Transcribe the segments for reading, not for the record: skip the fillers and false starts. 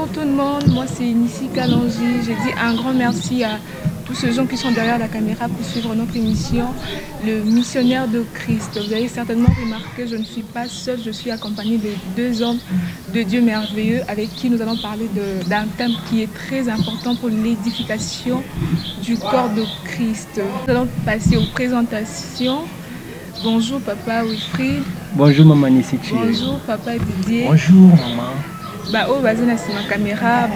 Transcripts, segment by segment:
Bonjour tout le monde, moi c'est Nissi Kalonji. Je dis un grand merci à tous ces gens qui sont derrière la caméra pour suivre notre émission, le missionnaire de Christ. Vous avez certainement remarqué, je ne suis pas seule, je suis accompagnée de deux hommes de Dieu merveilleux avec qui nous allons parler d'un thème qui est très important pour l'édification du corps de Christ. Nous allons passer aux présentations. Bonjour papa Wilfried. Bonjour maman Nissi. Bonjour papa Didier. Bonjour maman. Ma caméra,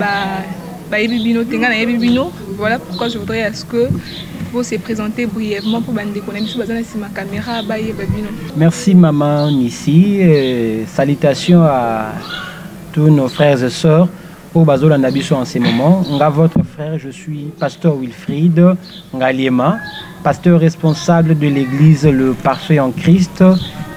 voilà pourquoi je voudrais à ce que vous se présenter brièvement pour ma caméra. Merci maman Nissi. Salutations à tous nos frères et sœurs au Bazola Nabiso en ces moments. Votre frère, je suis pasteur Wilfried Ngaliema, pasteur responsable de l'église Le Parfait en Christ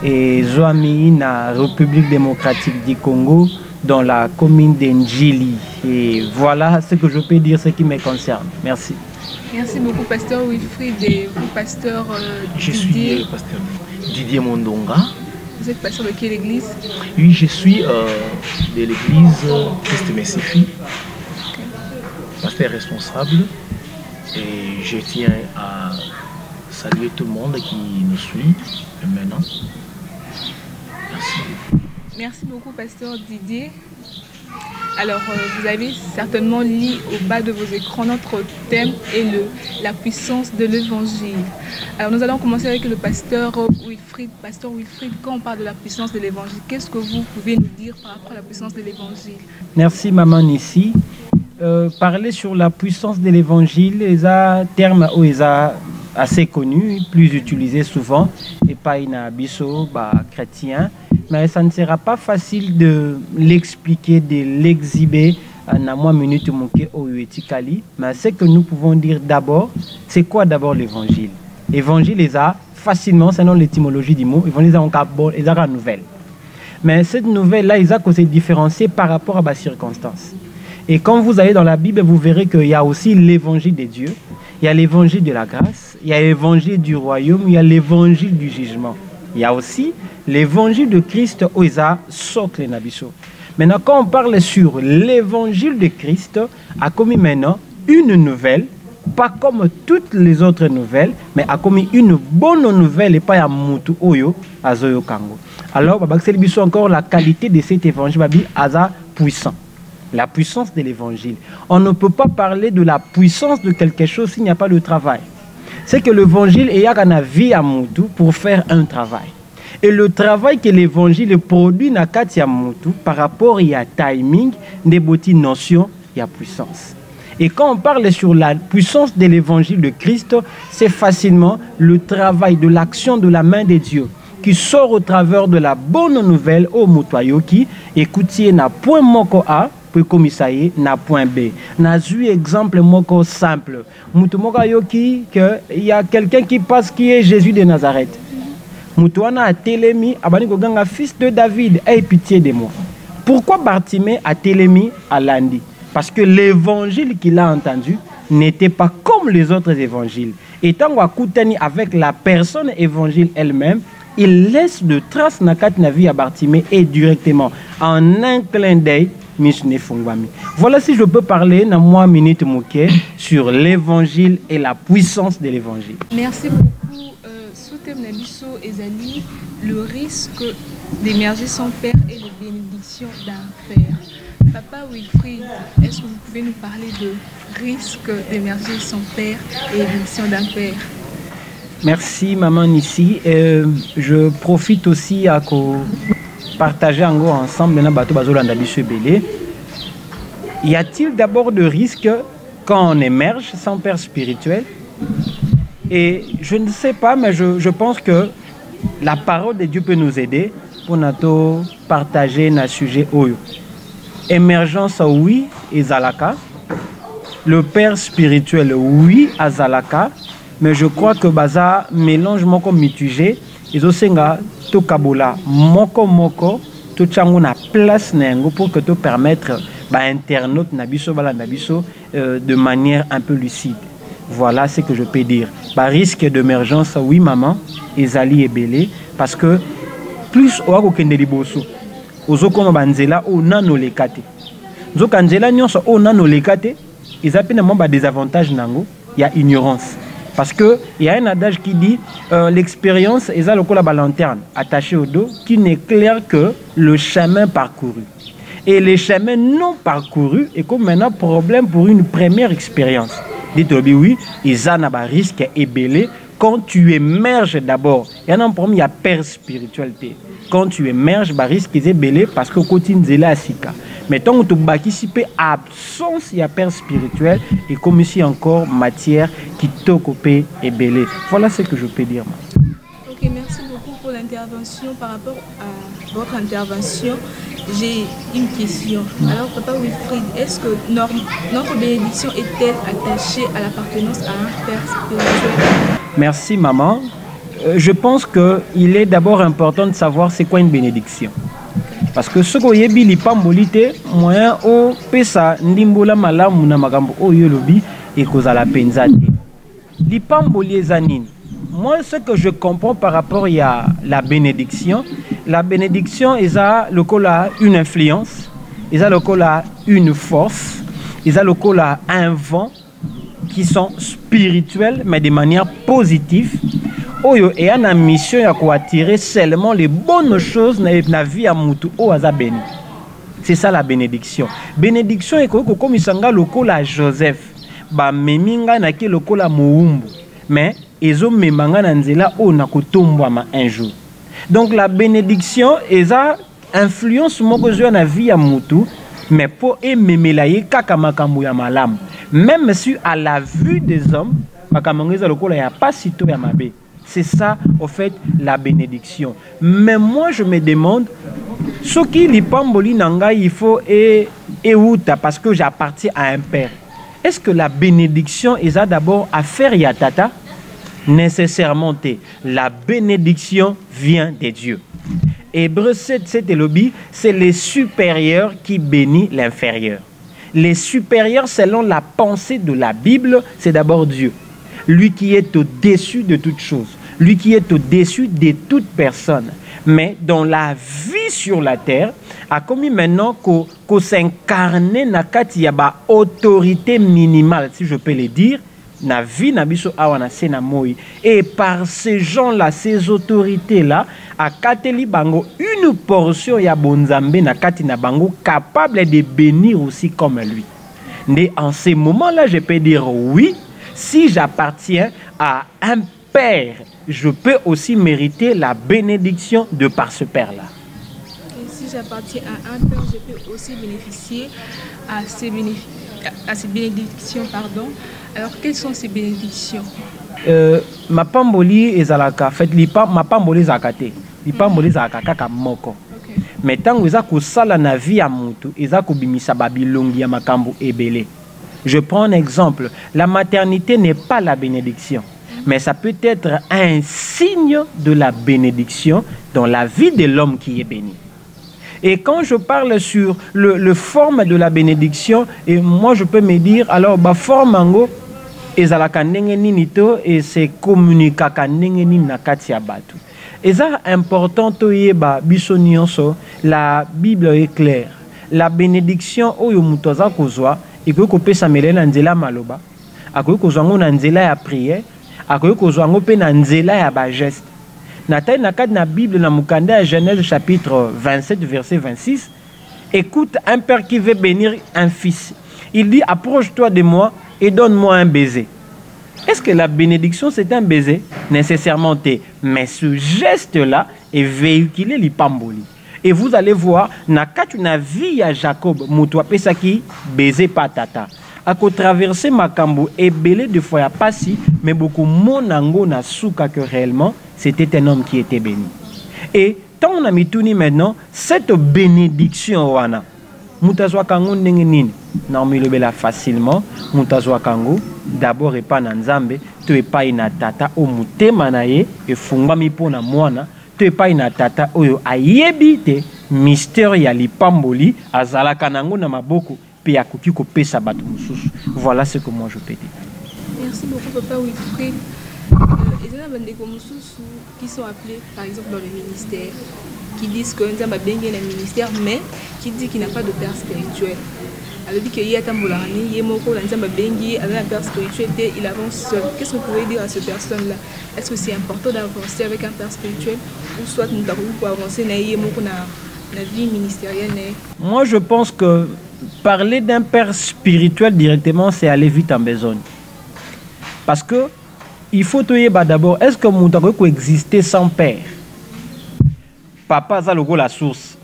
et Zoami na République démocratique du Congo dans la commune d'Njili. Et voilà ce que je peux dire, ce qui me concerne. Merci. Merci beaucoup pasteur Wilfried et vous pasteur Je suis le pasteur Didier Mondonga. Vous êtes pasteur de quelle église? Oui, je suis de l'église Christ Messifi, pasteur responsable, et je tiens à saluer tout le monde qui nous suit maintenant. Merci. Merci beaucoup pasteur Didier. Alors vous avez certainement lu au bas de vos écrans, notre thème est la puissance de l'évangile. Alors nous allons commencer avec le pasteur Wilfried. Pasteur Wilfried, quand on parle de la puissance de l'évangile, qu'est-ce que vous pouvez nous dire par rapport à la puissance de l'évangile? Merci maman Nissi. Parler sur la puissance de l'évangile est un terme assez connu, plus utilisé souvent, et pas une abisso chrétien. Mais ça ne sera pas facile de l'expliquer, de l'exhiber en moins minute mais ce que nous pouvons dire d'abord, c'est quoi d'abord l'évangile? Évangile est facilement, selon l'étymologie du mot, évangile est une nouvelle. Mais cette nouvelle-là, il faut se différencier par rapport à ma circonstance. Et quand vous allez dans la Bible, vous verrez qu'il y a aussi l'évangile de Dieu, il y a l'évangile de la grâce, il y a l'évangile du royaume, il y a l'évangile du jugement. Il y a aussi l'évangile de Christ où il a socle nabiso. Maintenant, quand on parle sur l'évangile de Christ, a commis maintenant une nouvelle, pas comme toutes les autres nouvelles, mais a commis une bonne nouvelle et pas à Moutou Oyo, à Zoyo Kango. Alors, c'est encore la qualité de cet évangile, Aza puissant. La puissance de l'évangile. On ne peut pas parler de la puissance de quelque chose s'il n'y a pas de travail. C'est que l'évangile est à vie à Moutou pour faire un travail. Et le travail que l'évangile produit na Katia Moutou par rapport à timing, des botti notion, il y a puissance. Et quand on parle sur la puissance de l'évangile de Christ, c'est facilement le travail de l'action de la main de Dieu qui sort au travers de la bonne nouvelle au Moutoyo qui écoutiez na point moko A pour commissaire na point B. Na eu exemple moko simple. Moutomoka yoki que il y a quelqu'un qui passe qui est Jésus de Nazareth. Moutouana a télémi abani ganga fils de David, aie pitié de moi. Pourquoi Bartimée a télémi à Landi? Parce que l'évangile qu'il a entendu n'était pas comme les autres évangiles. Et tant qu'on avec la personne évangile elle-même, il laisse de traces na kat na vie à Bartimée et directement en un clin d'œil. Voilà si je peux parler dans moi minute mouké sur l'évangile et la puissance de l'évangile. Merci beaucoup. Soutem Nabiso Ezali, le risque d'émerger son père et les bénédictions d'un père. Papa Wilfried, est-ce que vous pouvez nous parler de risque d'émerger son père et les bénédictions d'un père? Merci maman Nissi. Je profite aussi à partager en gros ensemble dans bateau bazolanda biso belé. Y a-t-il d'abord de risques quand on émerge sans père spirituel? Et je ne sais pas, mais je pense que la parole de Dieu peut nous aider pour nous partager un sujet oyo. Émergence oui, ezalaka. Le père spirituel oui, azalaka. Mais je crois que baza mélange moko mitigé. Ils ont senga to kabola moko to chango na place nengo pour que te permettre internaute nabiso bala nabiso de manière un peu lucide. Voilà ce que je peux dire. Risque d'émergence oui maman ezali ebele parce que plus o akokende liboso ozokoma banzela o nano lekate Nzoka nzela nyonso o nano lekate, ils appellent un désavantage nango, il y a ignorance. Parce qu'il y a un adage qui dit l'expérience est la lanterne attachée au dos qui n'éclaire que le chemin parcouru. Et les chemins non parcourus est comme maintenant problème pour une première expérience. Dites-le oui, ils ont un risque ébélé quand tu émerges d'abord. Il y a un problème, il y a père spiritualité. Quand tu émerges, il risque ébélé parce que continue de la sika. Mais tant que tu participer à absence, il y a père spirituel et comme ici encore matière qui t'occupe et belé. Voilà ce que je peux dire. Ok, merci beaucoup pour l'intervention. Par rapport à votre intervention, j'ai une question. Alors, Papa Wilfried, est-ce que notre bénédiction est-elle attachée à l'appartenance à un père spirituel? Merci, maman. Je pense qu'il est d'abord important de savoir c'est quoi une bénédiction. Parce que ce que yebi li pambolite moyen o pesa ndimbola malamu na makambo o yolobi et kozala penzate. Li pamboli ezanine. Moi ce que je comprends par rapport à la bénédiction est le cola une influence, est le cola une force, est le cola un vent qui sont spirituels mais de manière positive. Oyo et une mission à attirer seulement les bonnes choses dans la vie à mutu o aza béni. C'est ça la bénédiction. Bénédiction est comme isanga lokola Joseph, ba meminga na ke lokola muumbu, mais ezo memanga na nzela o na kotombwa un jour. Donc la bénédiction eza influence moko zo na vie à mutu, mais pour ememela ye kaka makambo ya malamu. Même si à la vue des hommes, makambo eza lokola ya pas sito ya mabe. C'est ça, au fait, la bénédiction. Mais moi, je me demande, ce qui li pamboli nanga, il faut et outa parce que j'appartiens à un père. Est-ce que la bénédiction est d'abord à faire yatata? Nécessairement, la bénédiction vient de Dieu. Hébreu 7 et lobby, c'est les supérieurs qui bénissent l'inférieur. Les supérieurs, selon la pensée de la Bible, c'est d'abord Dieu. Lui qui est au-dessus de toute chose, lui qui est au-dessus de toute personne. Mais dans la vie sur la terre, a commis maintenant qu'on s'incarne na kati ya ba autorité minimale, si je peux le dire, na vie na biso awana sena moi. Et par ces gens-là, ces autorités-là, a kateli bango une portion ya bonzambe na kati na bango capable de bénir aussi comme lui. Mais en ces moments-là, je peux dire oui. Si j'appartiens à un père, je peux aussi mériter la bénédiction de par ce père-là. Et si j'appartiens à un père, je peux aussi bénéficier à ces bénédictions. Pardon. Alors, quelles sont ces bénédictions? Ma pamboli ezalaka fait ma pamboli zakate. Li pamboli zakaka kaka moko. Mais tant que za ko sala na vie ya mutu, eza ko bimisa babilongi ya makambo ebele. Je prends un exemple. La maternité n'est pas la bénédiction, mais ça peut être un signe de la bénédiction dans la vie de l'homme qui est béni. Et quand je parle sur le forme de la bénédiction, et moi je peux me dire, alors, ba forme ango, ezalaka ndenge nini to, et c'est communicaka ndenge nini na kati ya batu. Et ça, important to yeba biso nyonso, la Bible est claire. La bénédiction oyo mutoza kozwa, il peut couper sa mêlée dans nzela maloba, akoki kozwa ngo na nzela ya prière, akoki kozwa ngo pe na nzela ya ba geste. Na taille na kati na Bible na mukanda ya Genèse chapitre 27 verset 26, écoute un père qui veut bénir un fils. Il dit approche-toi de moi et donne-moi un baiser. Est-ce que la bénédiction c'est un baiser? Nécessairement mais ce geste-là est véhiculé l'ipamboli. Et vous allez voir, na kati na vie ya Jacob, mutwa pesaki baiser patata. A ko traverser makambo et belé de fois ya pasi, mais beaucoup monango na souka que réellement c'était un homme qui était béni. Et tant on a mis tout maintenant, cette bénédiction wana, mutazwa kango ndenge nini? Na milobela facilement, mutazwa kango d'abord et pas na nzambe, to e pas ina tata o mutema na ye e fungami pona mwana. Pas une tata oyo ayebite mystère ya lipamboli azala kanango na maboko pe akoki ko pesa bato mususu. Voilà ce que moi je peux dire. Merci beaucoup Papa Wilfried. Il y a des mususu qui sont appelés par exemple dans le ministère qui disent que nzamba bengi na ministère mais qui dit qu'il n'a pas de père spirituel. Alors dit qu'il y a Tamboulani, il y a Moko, l'ensemble Bengi, avec un père spirituel, il avance seul. Qu'est-ce que vous pouvez dire à cette personne-là? Est-ce que c'est important d'avancer avec un père spirituel ou soit nous avons pour avancer dans la vie ministérielle? Moi, je pense que parler d'un père spirituel directement, c'est aller vite en besogne. Parce que il faut te dire d'abord, est-ce que nous avons existé sans père? Papa, ça le la source.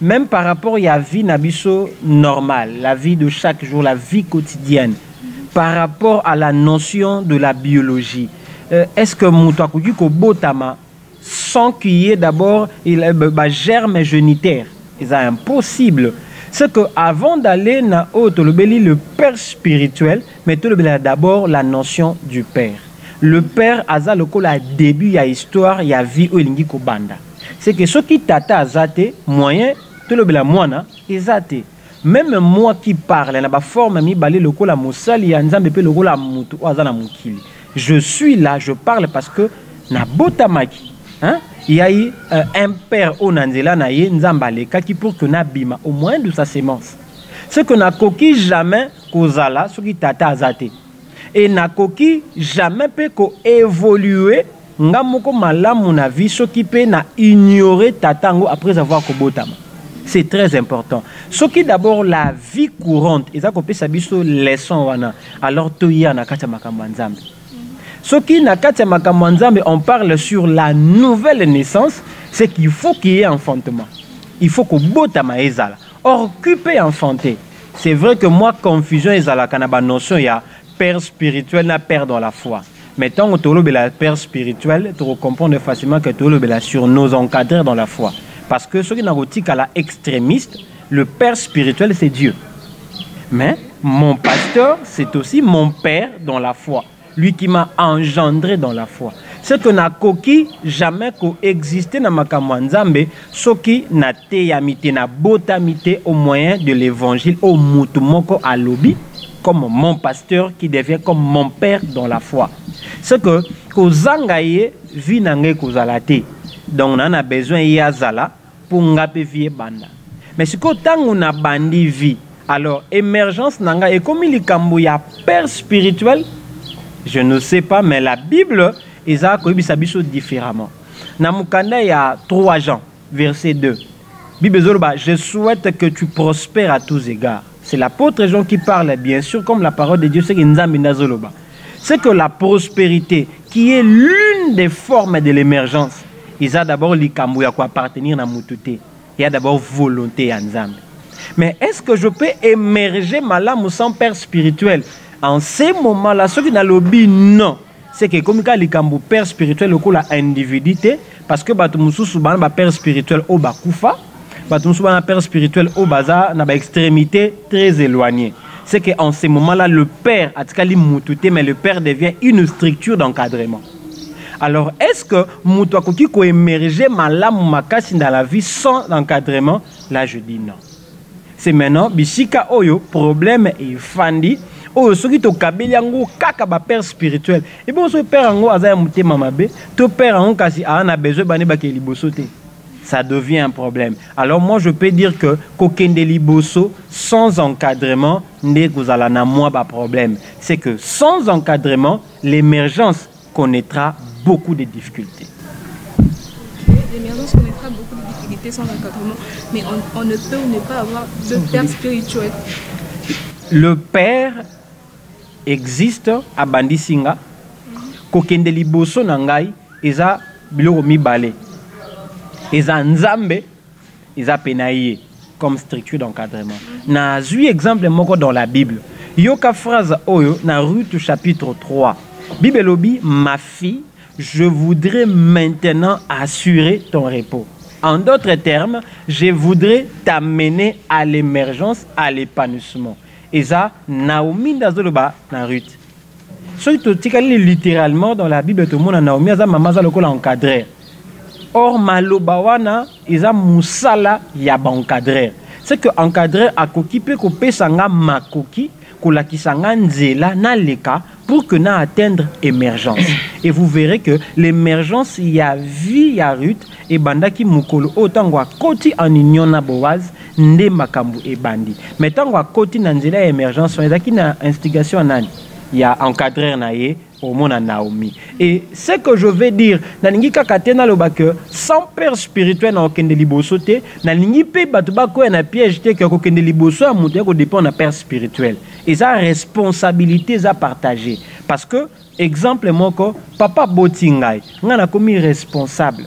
Même par rapport à la vie nabiso normale, la vie de chaque jour, la vie quotidienne, par rapport à la notion de la biologie, est-ce que Moutouakou Botama, sans qu'il y ait d'abord un germe génitaire, c'est impossible. C'est qu'avant d'aller dans le père spirituel, mais d'abord la notion du père. Le père, le début, il y a histoire, il y a vie, c'est que ce qui tata azate moyen tout le bela moana ezate même moi qui parle na ba forme mi balé le kola mosali ya nzambe pe le kola mutu azana mukili je suis là, je parle parce que na botamaki hein il y a eu un père onanzela na ye nzambaleka qui pour que na bima au moins de sa sémence ce que na koki jamais kozala ce qui tata azate et na koki jamais peut ko évoluer nga moko malamu na vie ce qui peut na ignorer tatango après avoir kobotama. C'est très important. Ce qui d'abord la vie courante, et ça qu'on peut sabiso leçon wana. Alors toya na katia makambo nzambe. Ce qui na katia makambo nzambe, on parle sur la nouvelle naissance, c'est qu'il faut qu'il y ait enfantement. Il faut que botama ezala. Occuper enfanter. C'est vrai que moi confusion ezala kanaba notion ya père spirituel na père dans la foi. Mais tant que tu as la père spirituel, tu comprends facilement que tu as sur nos encadreurs dans la foi. Parce que ce qui est à la extrémiste, le père spirituel, c'est Dieu. Mais mon pasteur, c'est aussi mon père dans la foi. Lui qui m'a engendré dans la foi. Ce que n'a koki jamais coexisté dans ma kamwanzambe, ce qui n'a teyamité, n'a botamité au moyen de l'évangile, au mutumoko alobi, comme mon pasteur qui devient comme mon père dans la foi. C'est que kozangaye vi nangé kozalate. Donc on a besoin yazala pour ngape vie banda. Mais si ko tango na bandi vie, alors émergence nanga et comme il kambo ya père spirituel, je ne sais pas mais la Bible eza ko bisabiso différemment. Na mukanda ya 3 Jean verset 2. Bible zoloba, je souhaite que tu prospères à tous égards. C'est l'apôtre Jean qui parle bien sûr comme la parole de Dieu c'est nzambe nazoloba. C'est que la prospérité, qui est l'une des formes de l'émergence, il y a d'abord l'ikambu à quoi appartenir à Moutoute. Il y a d'abord volonté à Nzambe. Mais est-ce que je peux émerger malam sans père spirituel? En ces moments-là, ceux qui n'ont lobby, non. C'est que comme l'ikambu père spirituel, le coup la individualité, parce que Batumoussou Souban, père spirituel au Bakoufa, Batumoussou père spirituel au Baza, n'a pas extrémité très éloignée. C'est qu'en ces moments-là, le père, mais le père devient une structure d'encadrement. Alors, est-ce que Moutouakoki peut émerger malam makasi dans la vie sans encadrement? Là, je dis non. C'est maintenant, Bishika Oyo, problème et fandi, Oyo, ceux qui te kabeliango, kaka ba père spirituel. Et bon, ce père ango, azaya mouté mamabe, to père ango, kasi, a besoin de bane libosote. Ça devient un problème. Alors moi, je peux dire que Kokende Liboso, sans encadrement, n'est pas problème. C'est que sans encadrement, l'émergence connaîtra beaucoup de difficultés. L'émergence connaîtra beaucoup de difficultés sans encadrement, mais on ne peut ne pas avoir de père spirituel. Le père existe à Bandisinga. Kokende Liboso nangai, eza biloko mibale. Ils ont Nzambe, ils ont Penaïe comme structure d'encadrement. Na zui exemple moko dans la Bible. Yoka phrase oyo na Ruth chapitre 3. Bible lobi, ma fille, je voudrais maintenant assurer ton repos. En d'autres termes, je voudrais t'amener à l'émergence, à l'épanouissement. Et ça, Naomi Ndazoloba na Ruth. Ce qui est littéralement dans la Bible, tout le monde a Naomi, a maman a encadré. Or, malobawana, ils ont moussala ya ba encadreur. C'est que encadreur a koki pe ko pesanga makoki, kolakisanga nzela na leka pour que na atteindre émergence. Et vous verrez que l'émergence, il y a vie, il y a Ruth, et bandaki mukolo autant wa koti en union na Boaz, nde makambu e bandi. Mais tant wa koti na nzela émergence, on est na instigation nani. Il y a encadreur naie au monde à Naomi. Et ce que je veux dire, nalingi kakatena lobake sans père spirituel na okende liboso te, nalingi pe batuba ko na piège te ko okende liboso a monter ko dépend na père spirituel. Et sa responsabilité za partager parce que exemple moko papa botingai ngana komi responsable.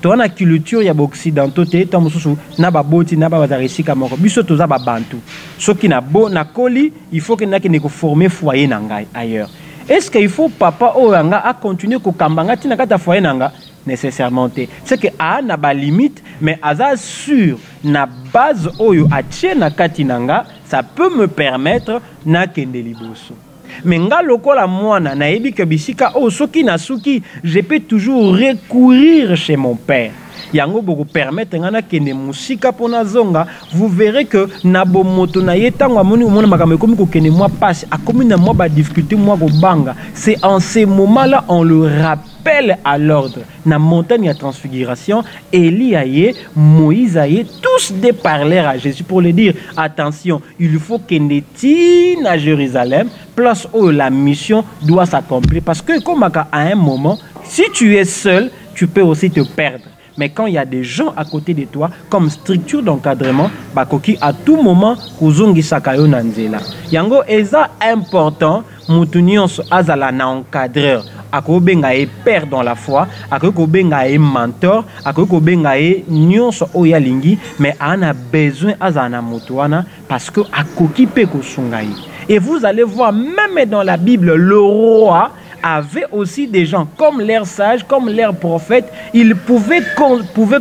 Toi na culture ya occidentaux te to mususu na ba boti na ba bazarisika moko biso toza ba bantu soki na bo na koli il faut que na ko former foyer na ngai ailleurs. Est-ce qu'il faut papa oyanga a continuer ko kambanga tina kata foyer nanga nécessairement te c'est que a na ba limite mais aza sûr na base oyo a tie na kati nanga ça peut me permettre na kende liboso. Mais nga lokola mwana na yebi ke bisika o soki na suki je peux toujours recourir chez mon père. Yango boko permettre ngana kende musika pona zonga vous verrez que na bomoto na yetango amoni mona makambe komi ko kende moi passe a komi na moi ba difficulté moi ko banga c'est en ces moments là on le rappelle à l'ordre na montagne à transfiguration Élie aye Moïse aye tous des parlèrent à Jésus pour lui dire attention il faut kende ti na Jérusalem place où la mission doit s'accomplir parce que comme à un moment si tu es seul tu peux aussi te perdre. Mais quand il y a des gens à côté de toi, comme structure d'encadrement, bakoki à tout moment, kuzungi sakayo nanzela. Yango eza important, mutunions azala na encadreur. Ako benga e père dans la foi, ako benga e mentor, ako benga e nyonso oya lingi, mais ana besoin azana mutuana parce que akoki pe ko sungai. Et vous allez voir même dans la Bible le roi avait aussi des gens comme l'air sage, comme l'air prophète, ils pouvaient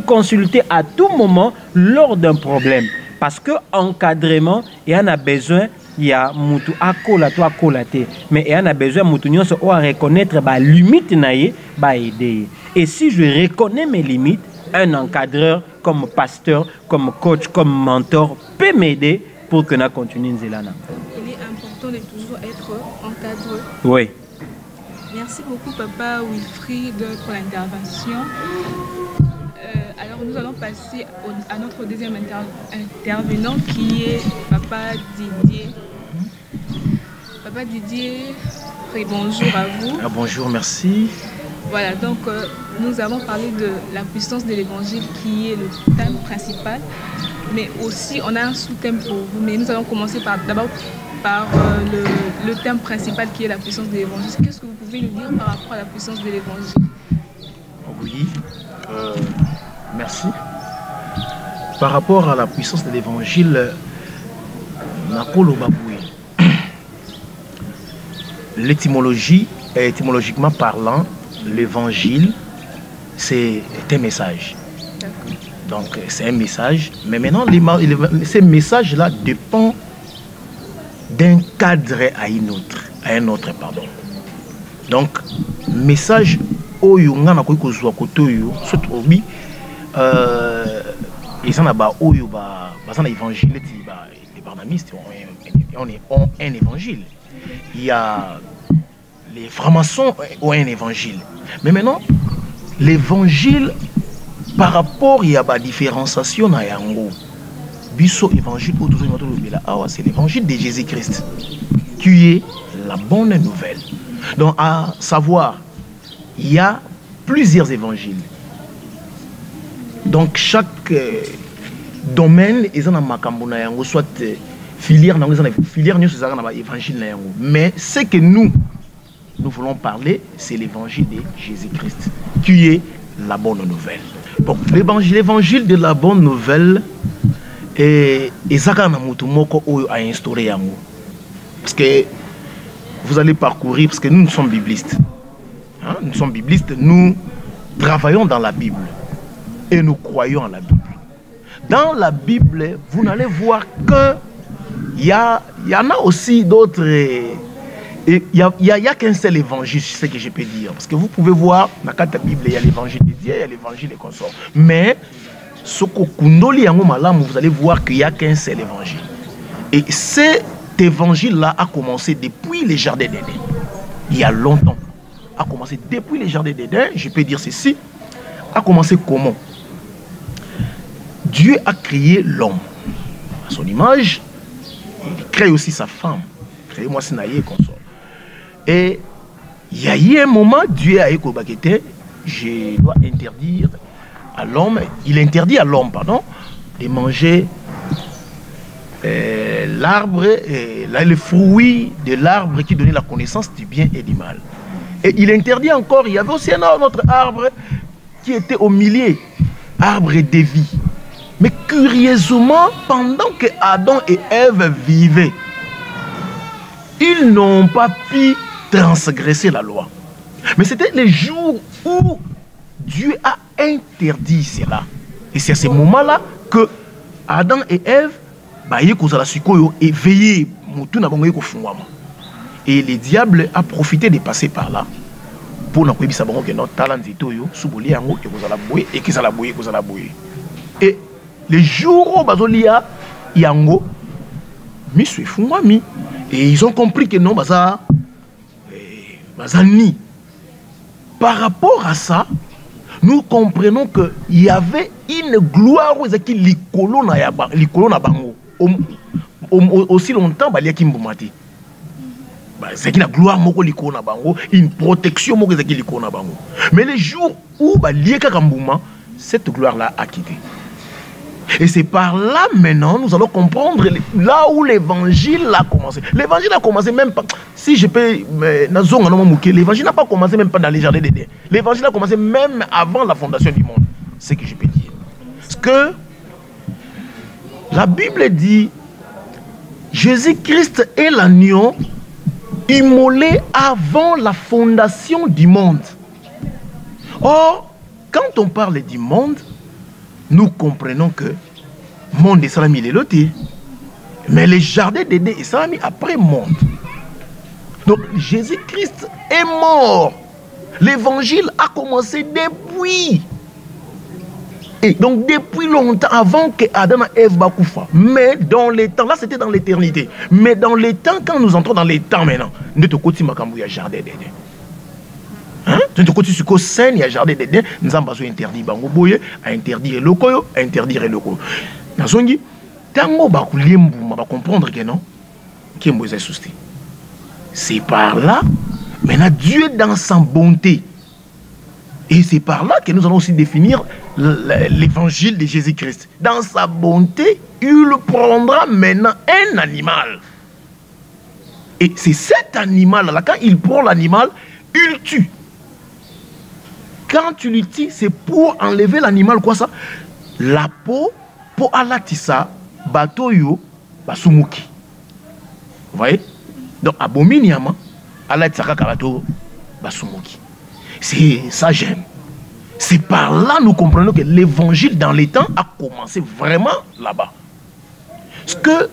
consulter à tout moment lors d'un problème. Parce que encadrement, il y en a besoin, il y a mutu akola to akolate, mais il y en a besoin mutu nyonso o reconnaître ba limite naie, ba aider. Et si je reconnais mes limites, un encadreur comme pasteur, comme coach, comme mentor peut m'aider pour que na continue nzelana. Il est important de toujours être encadré. Oui. Merci beaucoup Papa Wilfried pour l'intervention. Alors nous allons passer à notre deuxième intervenant qui est Papa Didier. Papa Didier, bonjour à vous. Ah, bonjour, merci. Voilà, donc nous avons parlé de la puissance de l'évangile qui est le thème principal, mais aussi on a un sous-thème pour vous, mais nous allons commencer d'abord par le thème principal qui est la puissance de l'évangile. Qu'est-ce que vous pouvez nous dire par rapport à la puissance de l'évangile? Oui, merci. Par rapport à la puissance de l'évangile, l'étymologie, étymologiquement parlant, l'évangile, c'est un message. Donc c'est un message, mais maintenant ces messages-là dépendent d'un cadre à un autre, pardon. Donc, message oyo ngana ko kozwa kotoyo surtout bi ezana ba oyo ba bazana évangile ti ba les barnamistes on est un évangile. Il y a les francs-maçons ont un évangile. Mais maintenant l'évangile par rapport il y a ba différenciation na yango. Biso évangile c'est l'évangile de Jésus-Christ qui est la bonne nouvelle. Donc à savoir, il y a plusieurs évangiles. Donc chaque domaine est dans makambo yango soit filière na filière na évangile na yango. Mais ce que nous voulons parler, c'est l'évangile de Jésus-Christ qui est la bonne nouvelle. Bon, l'évangile de la bonne nouvelle et ezaka na mutu moko oyo a instauré yango parce que vous allez parcourir parce que nous sommes biblistes hein? Nous sommes biblistes, nous travaillons dans la Bible et nous croyons en la Bible. Dans la Bible vous n'allez voir que il y en a aussi d'autres il y a qu'un seul évangile, c'est ce que je peux dire parce que vous pouvez voir dans la Bible il y a l'évangile de Dieu, il y a l'évangile des consorts, mais vous allez voir qu'il n'y a qu'un seul évangile. Et cet cet évangile-là a commencé depuis les jardins d'Éden. Il y a longtemps. A commencé depuis les jardins d'Éden. Je peux dire ceci. A commencé comment? Dieu a créé l'homme à son image. Il crée aussi sa femme. Créez-moi Sinaïe comme ça. Et il y a eu un moment, Dieu a écouté, je dois interdire à l'homme, il interdit à l'homme, pardon, de manger l'arbre, le fruit de l'arbre qui donnait la connaissance du bien et du mal. Et il interdit encore, il y avait aussi un autre arbre qui était au milieu, arbre de vie. Mais curieusement, pendant que Adam et Ève vivaient, ils n'ont pas pu transgresser la loi. Mais c'était les jours où Dieu a interdit cela. Et c'est à ce moment-là que Adam et Ève éveillé. Et le diable a profité de passer par là pour nous dire que notre talent est et les jours où bazolia yango misu fungwami et ils ont compris que non bazani. Par rapport à ça, nous comprenons que il y avait une gloire qui likolo na bango aussi longtemps balia kimbumati. C'est une gloire moko likolo na bango, une protection moko qui likolo na bango. Mais les jours où balia kambuma, cette gloire là a quitté. Et c'est par là maintenant nous allons comprendre là où l'évangile a commencé. L'évangile a commencé même pas, si je peux, l'évangile n'a pas commencé même pas dans les jardins d'Éden. L'évangile a commencé même avant la fondation du monde. C'est ce que je peux dire. Parce que la Bible dit Jésus-Christ est l'agneau immolé avant la fondation du monde. Or, quand on parle du monde, nous comprenons que le monde est salami les lotis. Mais les jardins d'Éden est salami après le monde. Donc Jésus-Christ est mort. L'évangile a commencé depuis. Et donc depuis longtemps, avant que Adam et Ève bakoufa. Mais dans les temps, là c'était dans l'éternité. Mais dans les temps, quand nous entrons dans les temps maintenant, nous te côté makambu ya jardin d'Éden. Hein? Tu te côté sur scène, il y a jardin d'Éden, nous avons besoin d'interdire bango boye, à interdire le koyo, à interdire le koyo. Nazongi, tango bakulimbu, ma ba comprendre que non, qui est souci. C'est par là, maintenant Dieu dans sa bonté. Et c'est par là que nous allons aussi définir l'évangile de Jésus-Christ. Dans sa bonté, il prendra maintenant un animal. Et c'est cet animal-là, quand il prend l'animal, il tue. Quand tu le tues, c'est pour enlever l'animal, quoi ça? La peau, pour alatissa, batoyo, basumuki. Vous voyez? Donc, abominiama, alatissa kakabato, basumuki. C'est ça, j'aime. C'est par là nous comprenons que l'évangile dans les temps a commencé vraiment là-bas. Parce que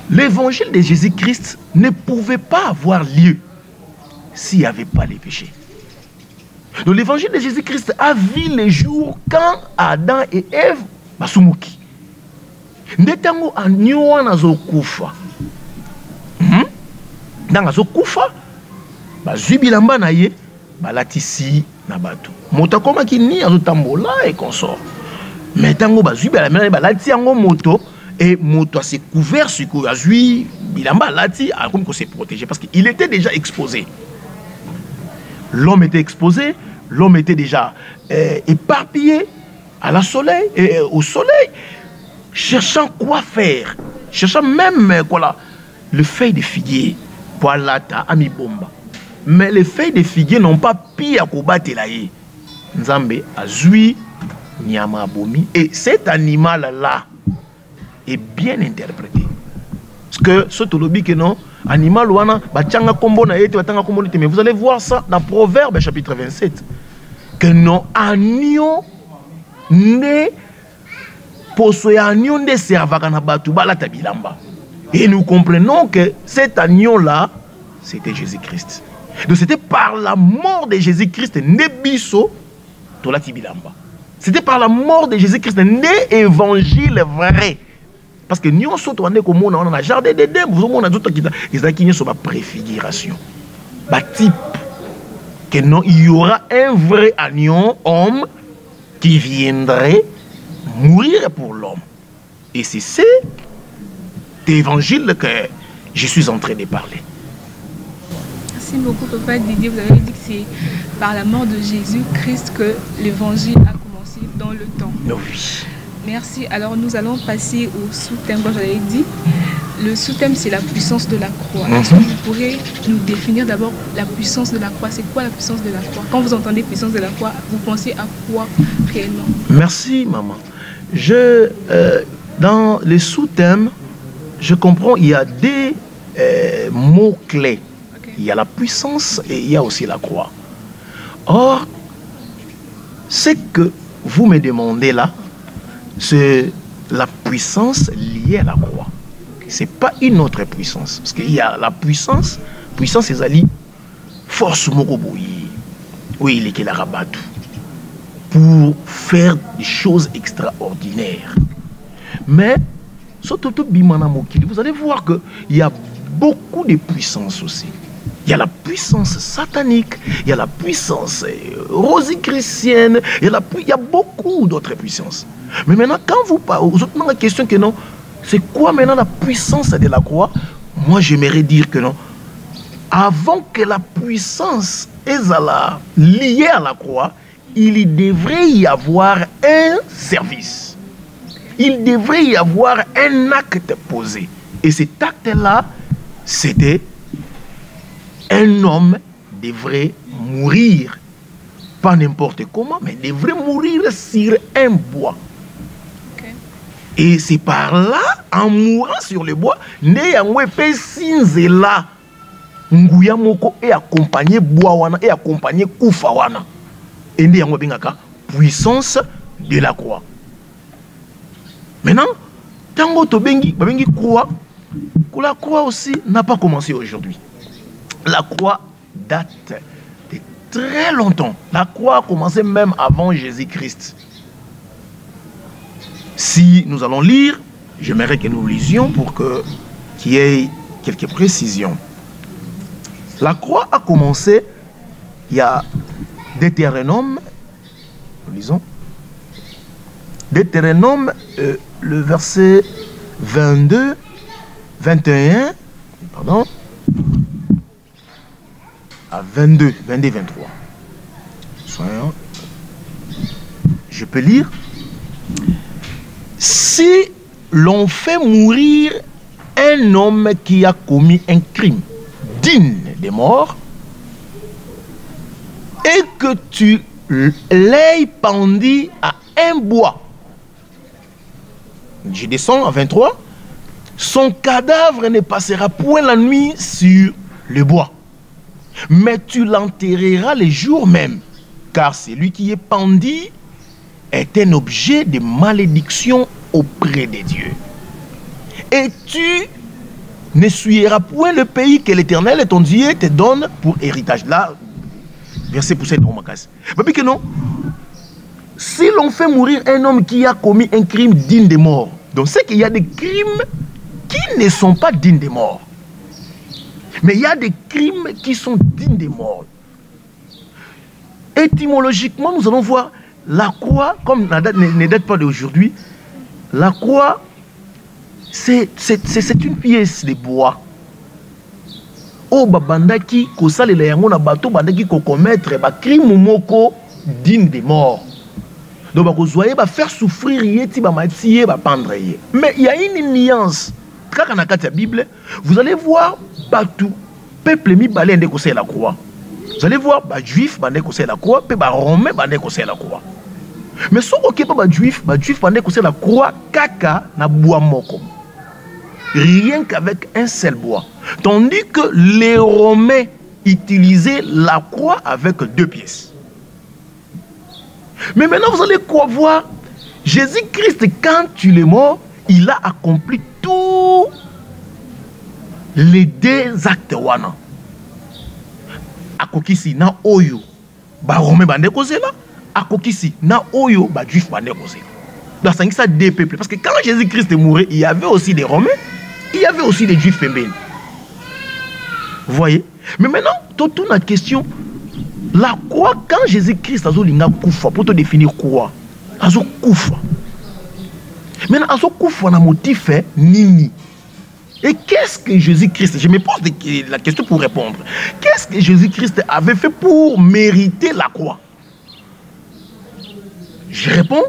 l'évangile de Jésus-Christ ne pouvait pas avoir lieu s'il n'y avait pas les péchés. Donc l'évangile de Jésus-Christ a vu les jours quand Adam et Ève basumuki. Ndetango anyoa nazo kufa. Dans kufa, bazubilamba na ye. Balatisi na bato moto koma ki ni azotambola et consort mais tango bazui balati yango moto et moto s'est couvert sur ko azui bilamba lati comme qu'on s'est protégé parce qu'il était déjà exposé. L'homme était exposé, l'homme était déjà éparpillé à la soleil et au soleil, cherchant quoi faire, cherchant même quoi là, le feuille de figuier pour lata ami bomba. Mais les feuilles de figuier n'ont pas pu combattre la haie. Nzambe azui nyama abomi. Et cet animal-là est bien interprété. Parce que ce tolobi que non, animal wana, bachanga kombo na yete, batanga kombo nite. Mais vous allez voir ça dans Proverbe chapitre 27. Que non, agneau ne poso ya agneau ne servaka na batu balata bilamba. Et nous comprenons que cet agneau-là, c'était Jésus-Christ. Donc c'était par la mort de Jésus-Christ, Nebiso, Tolati Bilamba. C'était par la mort de Jésus-Christ, né évangile vrai. Parce que nous sommes on a jardin d'Éden, on a d'autres qui sont ma préfiguration. Bah type que non, il y aura un vrai agneau homme qui viendrait mourir pour l'homme. Et c'est cet évangile que je suis en train de parler. Merci beaucoup, Papa Didier. Vous avez dit que c'est par la mort de Jésus-Christ que l'évangile a commencé dans le temps. Oui. Merci. Alors nous allons passer au sous-thème, comme j'avais dit. Le sous-thème, c'est la puissance de la croix. Est-ce que vous pourrez nous définir d'abord la puissance de la croix? C'est quoi la puissance de la croix? Quand vous entendez puissance de la croix, vous pensez à quoi réellement? Merci, maman. Dans les sous-thèmes, je comprends, il y a des mots-clés. Okay. Il y a la puissance et il y a aussi la croix. Or, ce que vous me demandez là, c'est la puissance liée à la croix. Ce n'est pas une autre puissance. Parce qu'il y a la puissance c'est ali force mokoboyi. Oui, il est qu'il a rabattu pour faire des choses extraordinaires. Mais, vous allez voir qu'il y a beaucoup de puissance aussi. Il y a la puissance satanique, il y a la puissance rosicrucienne, il y a beaucoup d'autres puissances. Mais maintenant, quand vous parlez, vous avez la question que non, c'est quoi maintenant la puissance de la croix? Moi, j'aimerais dire que non. Avant que la puissance soit liée à la croix, il devrait y avoir un service. Il devrait y avoir un acte posé. Et cet acte-là, c'était un homme devrait mourir. Pas n'importe comment, mais devrait mourir sur un bois. Okay. Et c'est par là, en mourant sur le bois, Sinzela Nguya Moko et accompagné Boawana et accompagné Koufawana. Et nous avons puissance de la croix. Maintenant, tango tobengi croix, la croix aussi n'a pas commencé aujourd'hui. La croix date de très longtemps. La croix a commencé même avant Jésus-Christ. Si nous allons lire, j'aimerais que nous lisions pour qu'il y ait quelques précisions. La croix a commencé, il y a Deutéronome, nous lisons, Deutéronome, le verset 22, 21, pardon, à 22, 23. Soyons. Je peux lire. Si l'on fait mourir un homme qui a commis un crime digne de mort et que tu l'aies pendu à un bois, je descends à 23, son cadavre ne passera point la nuit sur le bois, mais tu l'enterreras le jour même, car celui qui est pendu est un objet de malédiction auprès de Dieu. Et tu n'essuieras point le pays que l'Éternel, ton Dieu, te donne pour héritage. Là, verset poussé dans ma case. Mais que non, si l'on fait mourir un homme qui a commis un crime digne de mort, donc c'est qu'il y a des crimes qui ne sont pas dignes de mort. Mais il y a des crimes qui sont dignes de mort. Étymologiquement, nous allons voir la croix, comme ne date pas d'aujourd'hui, la croix, c'est une pièce de bois. Oh, babandaki, kosale la yango na bato, bandaki ko commettre ba crime moko digne de mort. Donc, vous allez faire souffrir, pendre. Mais il y a une nuance. Quand on a la Bible, vous allez voir partout, peuple mi balé de conseil la croix. Vous allez voir, juif bandé conseil la croix, puis romain bandé conseil la croix. Mais ce qui n'est pas juif bandé conseil la croix, kaka na bois moko. Rien qu'avec un seul bois. Tandis que les Romains utilisaient la croix avec deux pièces. Mais maintenant, vous allez voir, Jésus-Christ, quand il est mort, il a accompli tous les deux actes. Akokisi na oyo, ba Romain bande kozela, akokisi na oyo, ba juif bande kozela. Dans ça deux peuples. Parce que quand Jésus-Christ est mort, il y avait aussi des Romains, il y avait aussi des Juifs féminins. Vous voyez? Mais maintenant, toute la question, la croix, quand Jésus-Christ a dit koufa, pour te définir quoi? Azo koufa. Maintenant, azo koufa na motif nini. Et qu'est-ce que Jésus-Christ, je me pose la question pour répondre. Qu'est-ce que Jésus-Christ avait fait pour mériter la croix? Je réponds,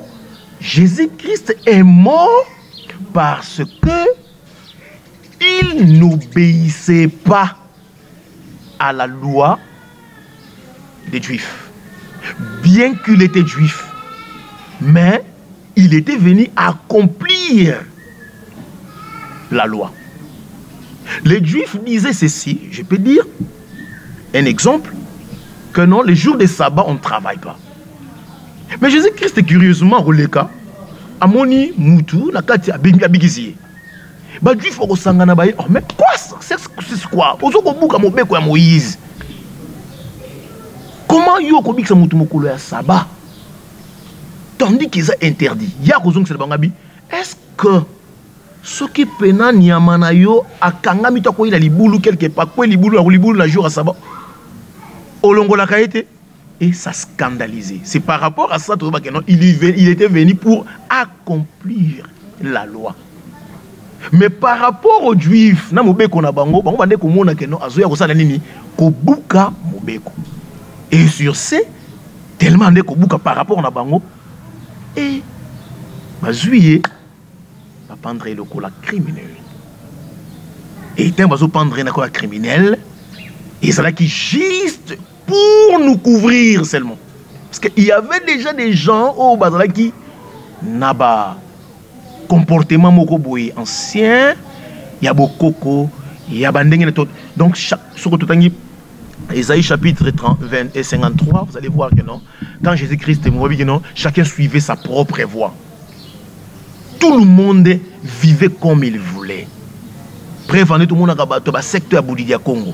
Jésus-Christ est mort parce que il n'obéissait pas à la loi des Juifs. Bien qu'il était juif, mais il était venu accomplir la loi. Les Juifs disaient ceci, je peux dire un exemple, que non, les jours de sabbat, on ne travaille pas. Mais Jésus-Christ, curieusement, au cas, Amoni Moutou, Nakati, Abigizie. Bah, Juif, au Sangana, oh, mais quoi? C'est quoi? Moïse. Comment yo ko biksa mutu mokolo ya sabbat? Tandis qu'ils ont interdit. Ya kozong c'est bangabi. Est-ce que ce qui pena nyamana yo akangami to ko ila libulu quelque part ko libulu la jour à sabbat. Olongo la kaete et ça scandalisé. C'est par rapport à ça que non, il était venu pour accomplir la loi. Mais par rapport aux Juifs, na mobeko na bango, bango bande ko mona ke non azoya ko sala nini ko buka mobeko. Et sur ce, tellement de kobuka par rapport à bango, et ma juillet, va prendre le cola criminel. Et tant va prendre le cola criminel, et c'est là qui juste pour nous couvrir seulement. Parce qu'il y avait déjà des gens au Bazala qui n'ont pas comportement mokoboy ancien, il y a beaucoup, il y a bandeng tout. Donc chaque sur tout Ésaïe chapitre 30, 20 et 53, vous allez voir que non, quand Jésus-Christ est mort, non, chacun suivait sa propre voie. Tout le monde vivait comme il voulait. Bref, tout le monde a battu le secteur à Boudidia Congo.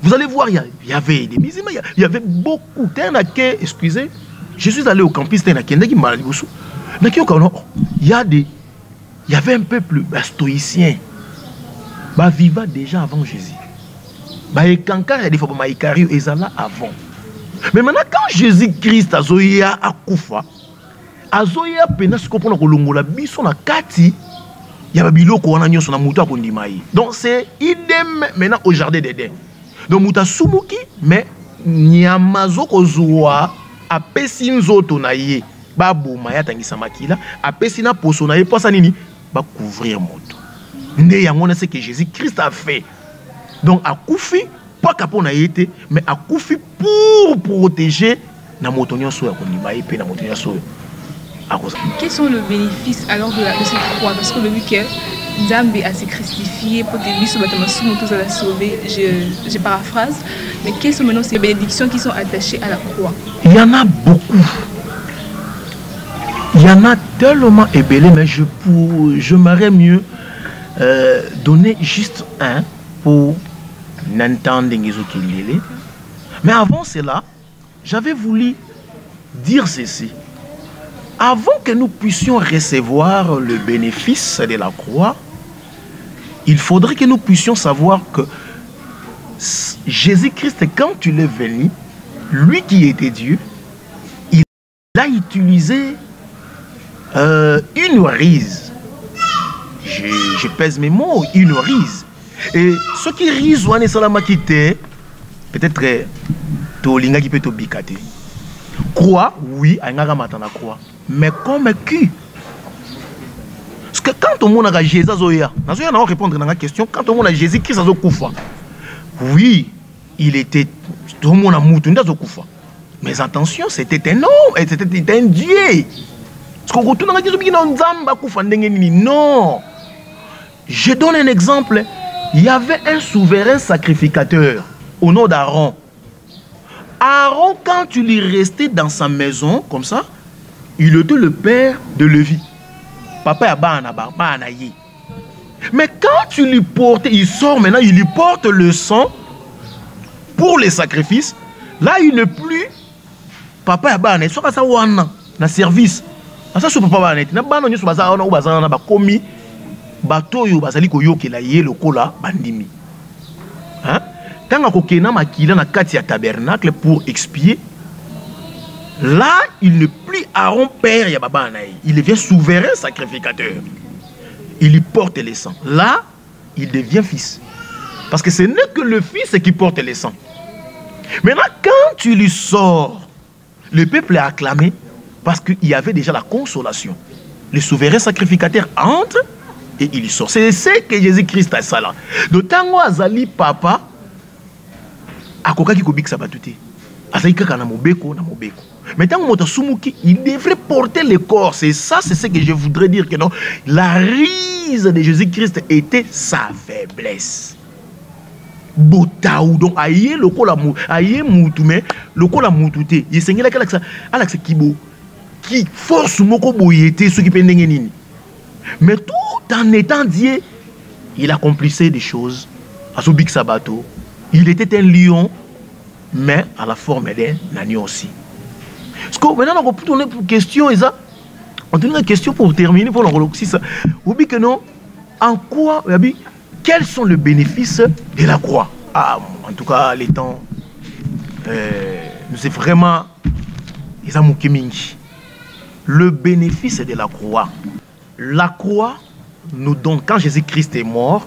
Vous allez voir, il y avait des musulmans, il y avait beaucoup. Excusez, je suis allé au campus, il y avait un peuple stoïcien vivant déjà avant Jésus. Et avant. Mais maintenant, quand Jésus-Christ a zoya akufa, a zoya penas kopona kolongola biso na kati, il y a biloko wana nyoso na muta kondimayi. Donc c'est idem maintenant au jardin d'Éden. Donc muta sumuki mais nyamazo kozwa apesi nzoto na ye ba boma ya tangisa makila apesi na poso na ye posa nini ba couvrir moto. Nde yango c'est que Jésus-Christ a fait. Donc a koufi pas capon na été mais a koufi pour protéger na moto nyonso ya kondimayi pe na moto nyonso. Quels sont les bénéfices alors de cette croix? Parce que le but que Nzambe a s'est crucifié pour que Biso Batamasumu tous à la sauver, je paraphrase, mais quelles sont maintenant ces bénédictions qui sont attachées à la croix? Il y en a beaucoup. Il y en a tellement ébellé, mais je m'aurais mieux donner juste un pour n'entendre les autres. Mais avant cela, j'avais voulu dire ceci. Avant que nous puissions recevoir le bénéfice de la croix, il faudrait que nous puissions savoir que Jésus-Christ, quand il est venu, lui qui était Dieu, il a utilisé une rise. Je pèse mes mots, une rise. Et ce qui rise, peut-être Tolinga qui peut te bicate. Croix, oui, à Nagamata la croix. Mais comme qui? Parce que quand on a Jésus, on va répondre à la question. Quand on a Jésus, qui s'est Koufa? Oui, il était. Tout le monde a moutu dans Koufa. Mais attention, c'était un homme, c'était un Dieu. Parce qu'on retourne dans la non. Je donne un exemple. Il y avait un souverain sacrificateur au nom d'Aaron. Aaron, quand il est resté dans sa maison, comme ça, il était le père de Lévi. Papa a ye. Mais quand tu lui portes, il sort maintenant, il lui porte le sang pour les sacrifices. Là, il n'est plus papa ya bana, soit ça wana na service. Ça sur papa bana, na bana nyo baza wana ou baza na ba komi bato yo bazali ko yokela ye lokola bandimi. Hein? Tanga ko kena makila na kati ya tabernacle pour expier. Là, il n'est plus Aaron père ya bana, il devient souverain sacrificateur. Il y porte les sangs. Là, il devient fils. Parce que ce n'est que le fils qui porte les sangs. Maintenant, quand tu lui sors, le peuple a acclamé parce qu'il y avait déjà la consolation. Le souverain sacrificateur entre et il y sort. C'est ce que Jésus-Christ a ça là. Donc, tango azali papa, akokaki kobik sabatute. Azali kaka na mobeko na mobeko. Mais tant que il devrait porter le corps. C'est ça, c'est ce que je voudrais dire que non. La rise de Jésus-Christ était sa faiblesse. Botaou donc aïe le kola mou aïe moutoumé le kola moutouté. Il s'est là Alex Kibo qui force moko boyété ceux qui pendent nini. Mais tout en étant Dieu, il accomplissait des choses. À son big sabato, il était un lion, mais à la forme d'un agneau aussi. Parce que maintenant, on peut tourner pour question, on tourne une question pour terminer, pour l'enregistrer ça. Vous dites que non, en quoi, quels sont les bénéfices de la croix? Ah, en tout cas, les temps, c'est vraiment, le bénéfice de la croix. La croix nous donne, quand Jésus-Christ est mort,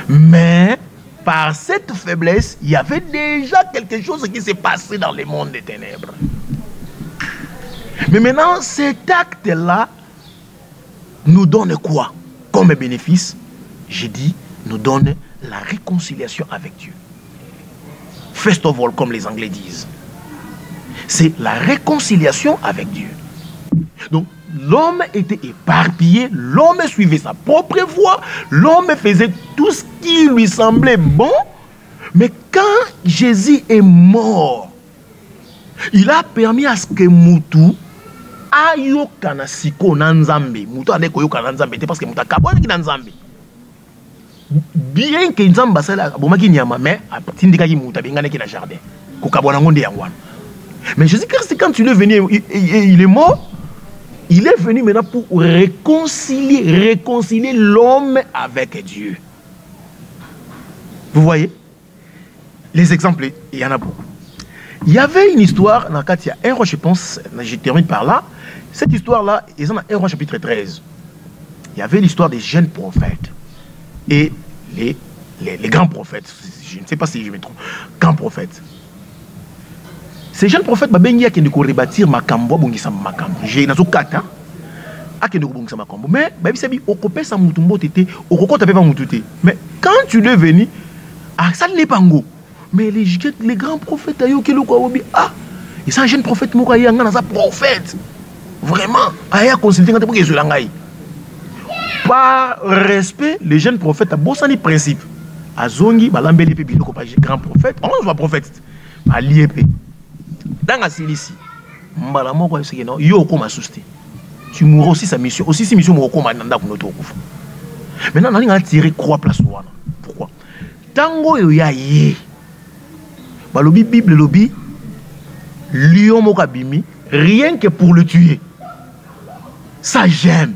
mais par cette faiblesse, il y avait déjà quelque chose qui s'est passé dans le monde des ténèbres. Mais maintenant, cet acte-là nous donne quoi comme bénéfice? J'ai dit, nous donne la réconciliation avec Dieu. First of all, comme les Anglais disent. C'est la réconciliation avec Dieu. Donc, l'homme était éparpillé, l'homme suivait sa propre voie, l'homme faisait tout ce qui lui semblait bon. Mais quand Jésus est mort, il a permis à ce que Moutou ayokana siko nanzambe. Moutou ane koyoka nanzambe parce que Moutou kabwana ki nanzambe. Bien que nzamba sala bomaki nyama mais tindika ki Moutou bengane ki na jardin. Ko kabwana ngonde yangwana. Mais Jésus-Christ quand il est venu il est mort. Il est venu maintenant pour réconcilier l'homme avec Dieu. Vous voyez? Les exemples, il y en a beaucoup. Il y avait une histoire, dans laquelle il y a un roi, je pense, je termine par là. Cette histoire-là, ils ont un roi chapitre 13. Il y avait l'histoire des jeunes prophètes et les grands prophètes. Je ne sais pas si je me trompe. Grands prophètes. Ces jeunes prophètes, ils ont rebâtir Makambo, j'ai nazo kata, mais mais quand tu es venu, ça n'est pas ngo. Mais les grands prophètes, ah, ils sont jeunes prophètes, prophète. Vraiment, par respect, les jeunes prophètes, ils principe. Azongi, balambeli pe biloko pa grand prophète, on va prophète. Aliépé. Dans la Cilicie, tu mourras aussi sa mission. Aussi, si mission mourra, maintenant, on a tiré croix place. Pourquoi? Tango ya ye. Balobi Bible lobi. Lion mokabimi. Rien que pour le tuer. Ça j'aime.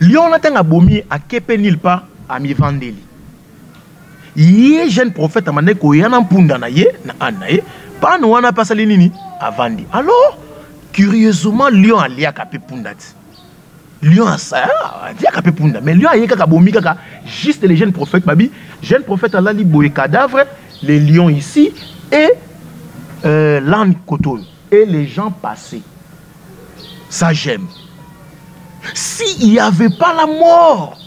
Lion n'a pas bomi à kepe nil pas à mi vandeli. Yé jeune prophète a mané ko yana punda na ye na anaye. Pas nous on a passé les nini avant dit. Alors, curieusement, Lion a lié à capé pundat. Lion a ça, a dit à capé pundat. Mais Lion a yé kaka bomi kaka juste les jeunes prophètes, babi. Jeunes prophètes a li boye cadavre, les lions ici et l'âne coton et les gens passés. Ça j'aime. S'il n'y avait pas la mort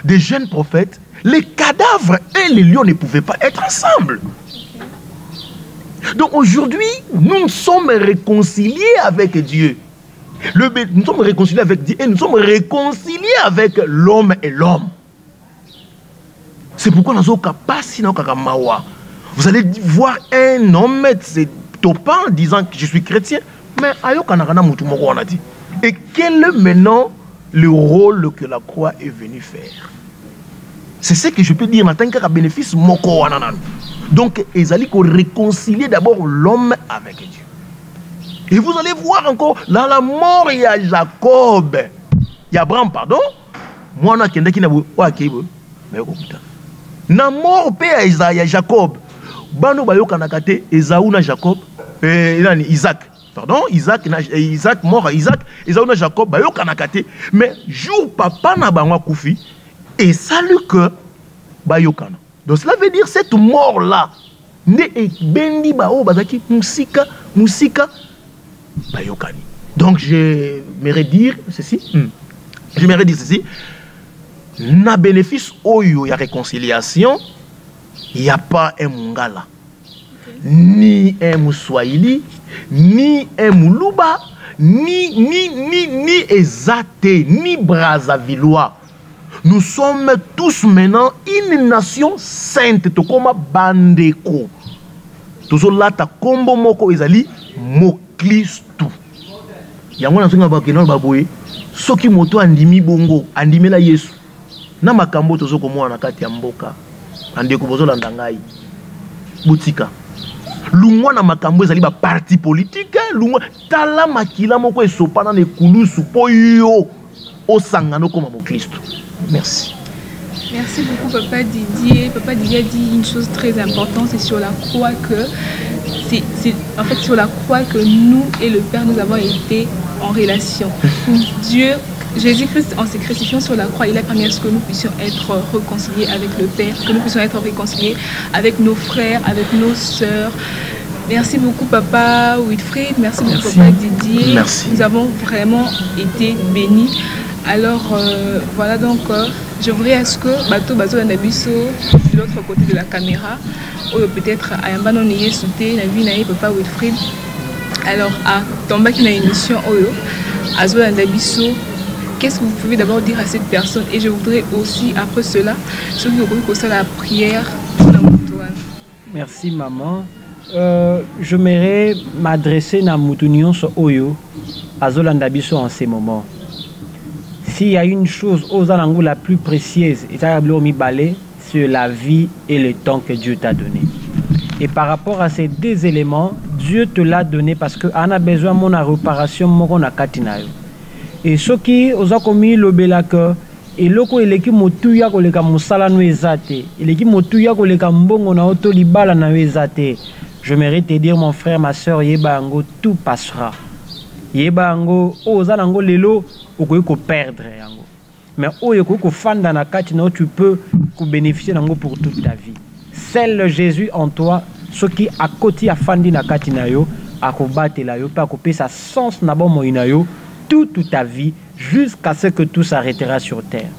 des jeunes prophètes, les cadavres et les lions ne pouvaient pas être ensemble. Donc aujourd'hui, nous sommes réconciliés avec Dieu. Nous sommes réconciliés avec Dieu et nous sommes réconciliés avec l'homme et l'homme. C'est pourquoi nous avons vous allez voir un homme c'est topant disant que je suis chrétien, mais et quel est maintenant le rôle que la croix est venue faire? C'est ce que je peux dire en tant que bénéfice moko wananano. Donc, ezali ko réconcilier d'abord l'homme avec Dieu. Et vous allez voir encore, dans la mort, il y a Jacob. Il y a Abraham, pardon. Moi, je suis na mort, il y a Jacob. Bano bayo kanakate, Esaou na Jacob. Isaac. Pardon, Isaac mort, Isaac. Esaou na Jacob, bayo kanakate. Mais, jour papa na bangwa koufi, et salut que bayo kana. Donc, cela veut dire cette mort-là. Ne e bendi bao bazaki musika. Donc, j'aimerais dire ceci. J'aimerais dire ceci. Na bénéfice oyo ya réconciliation, il n'y a pas un Mungala, ni un Mouswahili, ni un Moulouba, ni Ezate, ni Brazzavillois. Nous sommes tous maintenant une nation sainte, tokoma bandeko. Tozo lata kombo moko ezali moklistu. Yango na songa bakeno baboye, soki moto andimi bongo, andimela Yesu. Na makambo tozo komona na kati ya mboka. Andeko bozo landa ngai. Butika. Lungwa na makambo ezali ba parti politique, lungwa tala makila moko esopana ne kulusu po yo osangano koma moklistu. Merci. Merci beaucoup, Papa Didier. Papa Didier a dit une chose très importante, c'est sur la croix que en fait sur la croix que nous et le Père nous avons été en relation. Dieu, Jésus-Christ, en se crucifiant sur la croix, il a permis à ce que nous puissions être réconciliés avec le Père, que nous puissions être réconciliés avec nos frères, avec nos sœurs. Merci beaucoup, Papa Wilfried. Merci beaucoup, Papa Didier. Merci. Nous avons vraiment été bénis. Alors voilà, donc je voudrais à ce que Bato Nabiso de l'autre côté de la caméra, ou peut-être à Yambano Niye Souté, Nabi Naye Papa Wilfried. Alors à Tomba qui a une émission Oyo, à Zola Nabiso, qu'est-ce que vous pouvez d'abord dire à cette personne? Et je voudrais aussi après cela, ceux qui ont ça la prière pour la Moutouane. Merci maman. Je m'aimerais m'adresser à Moutunion sur Oyo, à Zola Nabiso en ces moments. S'il y a une chose aux Alangou la plus précieuse, c'est la vie et le temps que Dieu t'a donné. Et par rapport à ces deux éléments, Dieu te l'a donné parce qu'on a besoin de mon réparation, mon katinayo. Et ce qui a commis le belaka, et loko eleki motuya koleka musala no ezate, eleki motuya koleka mbongo na oto libala na ezate. Je mérite te dire mon frère, ma soeur, yebango tout passera. Yebango ozalango lelo okoyeko perdre yango. Mais okoyeko fanda na kati na tu peux bénéficier nango pour toute ta vie. Seul Jésus en toi, ce qui a côté a fandi na kati na yo, akobate la yo, pa couper sa sens na bon moina yo toute ta vie jusqu'à ce que tout s'arrêtera sur terre.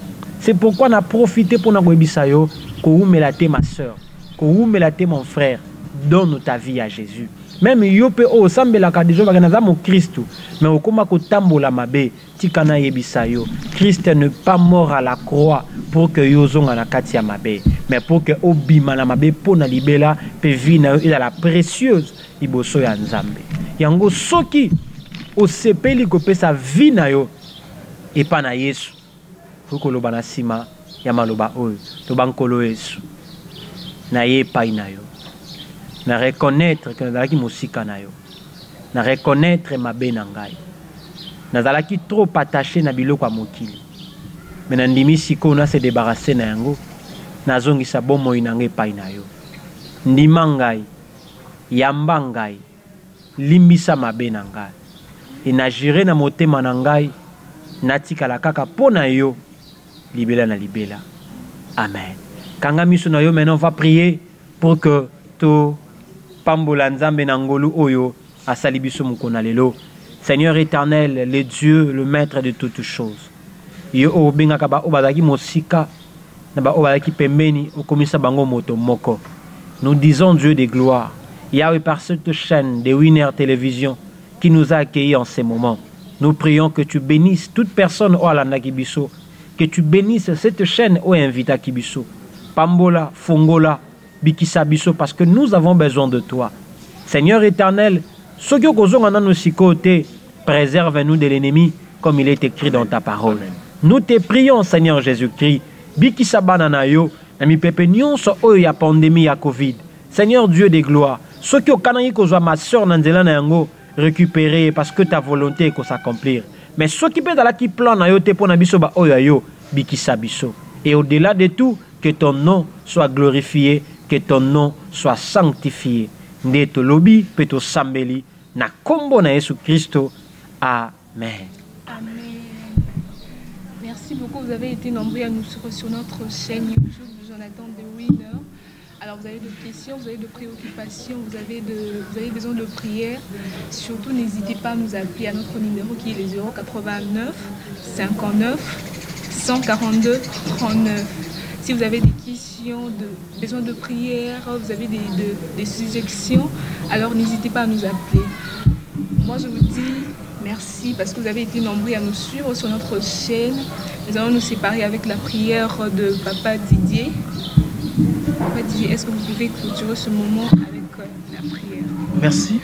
C'est pourquoi on a profité pour nous dire yo ko umelate ma soeur, ko umelate mon frère, donne ta vie à Jésus. Même yope o sambela ka dejo baganaza mo Christ, mais okoma ko tambola mabe tikana yebisa yo. Christ n'est pas mort à la croix pour que yo zonga na kati ya mabe, mais pour que obima na mabe pona libela pe vie na yo ila la précieuse liboso ya Nzambe. Yango soki o sepeli ko pesa vie na yo et pas na Yesu. Foko loba na sima ya maloba oyo to bankolo Yesu. Na ye pa ina yo. Na reconnaître que nazalaki mosika na yo, na reconnaître ma benangai, nazalaki trop attaché na biloko ya mokili, mais nandimi siko na se débarrasser na yango, nazongisa bomoi na ngai epai na yo. Ndima ngai, yamba ngai, limbisa mabe na ngai, e na jure na motema na ngai, natikala kaka mpo na yo, libela na libela. Amen. Kanga miso na yo, maintenant on va prier pour que to Pambola Nzambe Nangolu Oyo Asalibiso Mukonalelo. Seigneur éternel, le Dieu, le maître de toutes choses. Yo obenga kaba obadaki mosika naba obadaki pembeni okomisa bango moto moko. Nous disons Dieu de gloire. Yahweh par cette chaîne de Winner Télévision qui nous a accueillis en ces moments. Nous prions que tu bénisses toute personne au Alanda Kibiso, que tu bénisses cette chaîne au Invita Kibiso. Pambola, Fongola, Bikisa Biso, parce que nous avons besoin de toi. Seigneur éternel, ce que nous avons nos côtés, préserve-nous de l'ennemi, comme il est écrit dans ta parole. Nous te prions, Seigneur Jésus-Christ, bikisa bana na yo na mipepe nyonso oyo ya pandémie ya Covid. Seigneur Dieu de gloire, ce qui au kanangi kozwa ma sœur na nzela na yango récupérer parce que ta volonté est s'accomplir. Mais ce qui peut dans la qui plan na yo te pona biso ba oyo yo bikisa biso. Et au-delà de tout, que ton nom soit glorifié, que ton nom soit sanctifié. Ndeto lobi peto sambeli na kombo na Yesu Christo. Amen. Amen. Merci beaucoup. Vous avez été nombreux à nous suivre sur notre chaîne YouTube Jonathan de Winner. Alors vous avez des questions, vous avez des préoccupations, vous avez besoin de prière. Surtout n'hésitez pas à nous appeler à notre numéro qui est le 089 59 142 39. Si vous avez des questions, besoin de prière, vous avez des suggestions, alors n'hésitez pas à nous appeler. Moi je vous dis merci parce que vous avez été nombreux à nous suivre sur notre chaîne. Nous allons nous séparer avec la prière de Papa Didier. Papa Didier, est-ce que vous pouvez clôturer ce moment avec la prière? Merci.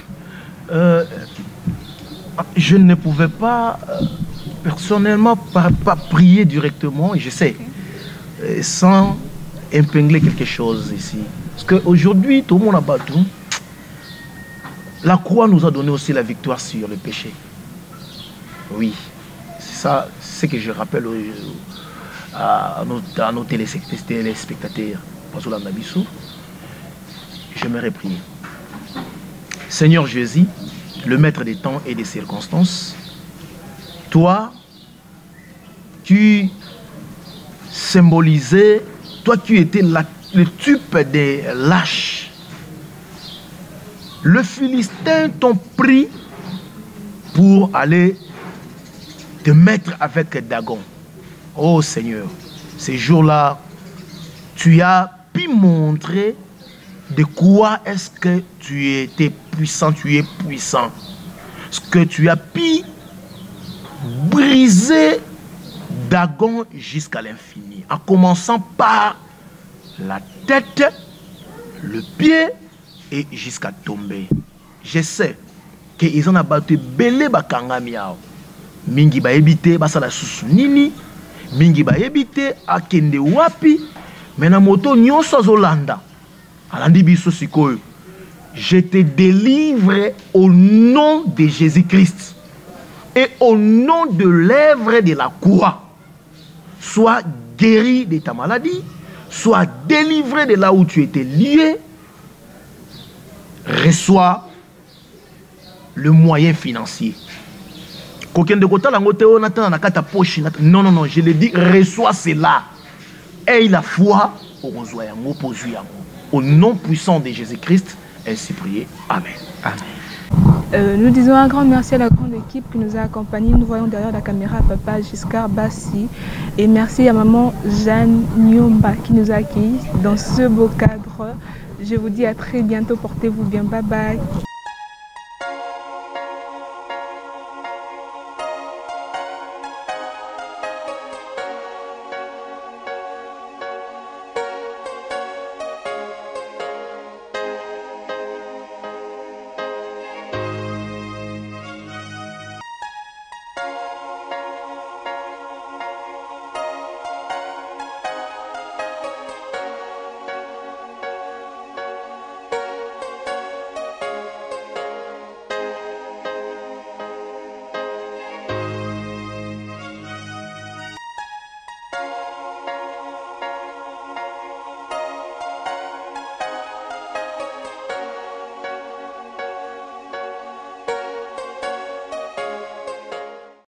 Je ne pouvais pas personnellement pas prier directement, et je sais, sans épingler quelque chose ici. Parce qu'aujourd'hui, tout le monde a battu. La croix nous a donné aussi la victoire sur le péché. Oui, c'est ça, c'est ce que je rappelle à nos téléspectateurs. J'aimerais prier. Seigneur Jésus, le maître des temps et des circonstances, toi, tu symbolisais, toi qui étais le type des lâches. Le Philistin t'ont pris pour aller te mettre avec Dagon. Oh Seigneur, ces jours-là, tu as pu montrer de quoi est-ce que tu étais puissant, tu es puissant. Ce que tu as pu briser Dagon jusqu'à l'infini, en commençant par la tête, le pied et jusqu'à tomber. Je sais qu'ils ont abattu belé bakanga miao. Mingi ba ebité basala susu nini, mingi ba ebité akende wapi, mena moto nyonso zolanda. Alandi biso sikoyo. Je te délivre au nom de Jésus-Christ et au nom de l'œuvre de la croix. Sois guéri de ta maladie, sois délivré de là où tu étais lié. Reçois le moyen financier. Non, non, non, je le dis, reçois cela. Aie la foi au nom puissant de Jésus-Christ, ainsi prié. Amen. Amen. Nous disons un grand merci à la grande équipe qui nous a accompagnés. Nous voyons derrière la caméra Papa Giscard Bassi. Et merci à maman Jeanne Nyomba qui nous a accueillis dans ce beau cadre. Je vous dis à très bientôt. Portez-vous bien. Bye bye.